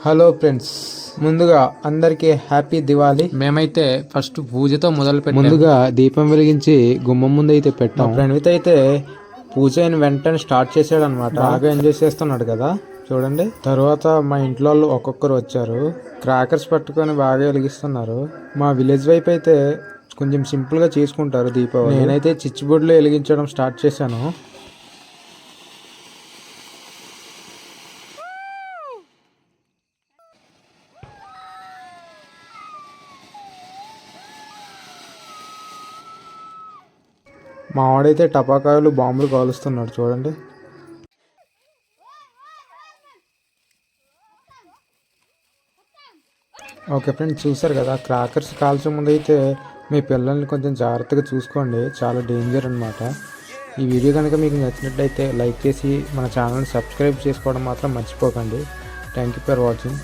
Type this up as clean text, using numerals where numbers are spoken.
Hello friends, ముందుగా అందరికీ happy Diwali. మేమైతే ఫస్ట్ పూజతో మొదలు పెట్టాము. ముందుగా దీపం వెలిగించి గుమ్మం ముందు అయితే పెట్టాం. ప్రణవిత్ అయితే పూజ అయిన వెంటనే స్టార్ట్ చేసాడు అనమాట. బాగా ఎంజాయ్ చేస్తున్నాడు కదా చూడండి. తర్వాత మా ఇంట్లో వాళ్ళు ఒక్కొక్కరు వచ్చారు, క్రాకర్స్ పట్టుకొని బాగా వెలిగిస్తున్నారు. మా విలేజ్ వైపు అయితే కొంచెం సింపుల్ గా చేసుకుంటారు దీపావళి. నేనైతే చిచ్చుబుడ్లు వెలిగించడం స్టార్ట్ చేశాను. మా వాడైతే టపాకాయలు బాంబులు కాలుస్తున్నాడు చూడండి. ఓకే ఫ్రెండ్స్, చూసారు కదా, క్రాకర్స్ కాల్చే ముందు అయితే మీ పిల్లల్ని కొంచెం జాగ్రత్తగా చూసుకోండి, చాలా డేంజర్ అనమాట. ఈ వీడియో కనుక మీకు నచ్చినట్లయితే లైక్ చేసి మన ఛానల్ని సబ్స్క్రైబ్ చేసుకోవడం మాత్రం మర్చిపోకండి. Thank you for watching.